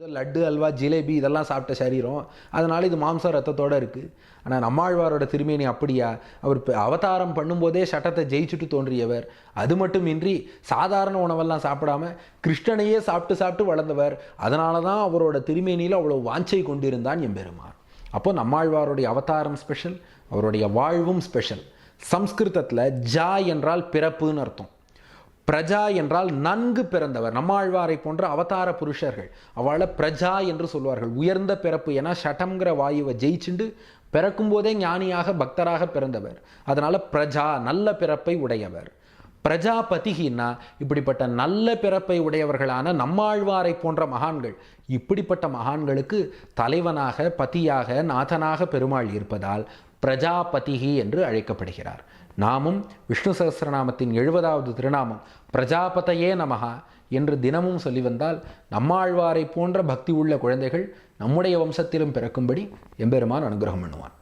லட்டு அல்வா ஜிலேபி இதெல்லாம் சாப்பிட்ட சரீரம், அதனால் இது மாம்சம் ரத்தத்தோடு இருக்குது. ஆனால் நம்மாழ்வாரோட திருமேனி அப்படியா? அவர் அவதாரம் பண்ணும்போதே சட்டத்தை ஜெயிச்சுட்டு தோன்றியவர். அது மட்டுமின்றி சாதாரண உணவெல்லாம் சாப்பிடாம கிருஷ்ணனையே சாப்பிட்டு சாப்பிட்டு வளர்ந்தவர். அதனால தான் அவரோட திருமேனியில் அவ்வளோ வாஞ்சை கொண்டிருந்தான் எம்பெருமான். அப்போ நம்மாழ்வாருடைய அவதாரம் ஸ்பெஷல், அவருடைய வாழ்வும் ஸ்பெஷல். சம்ஸ்கிருதத்தில் ஜா என்றால் பிறப்புன்னு அர்த்தம். பிரஜா என்றால் நன்கு பிறந்தவர். நம்மாழ்வாரை போன்ற அவதார புருஷர்கள் அவளை பிரஜா என்று சொல்வார்கள், உயர்ந்த பிறப்பு. ஏன்னா ஷட்டம்ங்கிற வாயுவை ஜெயிச்சுண்டு பிறக்கும் போதே ஞானியாக பக்தராக பிறந்தவர். அதனால பிரஜா, நல்ல பிறப்பை உடையவர். பிரஜாபதினா இப்படிப்பட்ட நல்ல பிறப்பை உடையவர்களான நம்மாழ்வாரை போன்ற மகான்கள். இப்படிப்பட்ட மகான்களுக்கு தலைவனாக, பதியாக, நாதனாக பெருமாள் இருப்பதால் பிரஜாபதிகி என்று அழைக்கப்படுகிறார். நாமும் விஷ்ணு சகஸ்ரநாமத்தின் 70வது திருநாமம் பிரஜாபதையே நமஹா என்று தினமும் சொல்லி வந்தால் நம்மாழ்வாரை போன்ற பக்தி உள்ள குழந்தைகள் நம்முடைய வம்சத்திலும் பிறக்கும்படி எம்பெருமான் அனுகிரகம் பண்ணுவான்.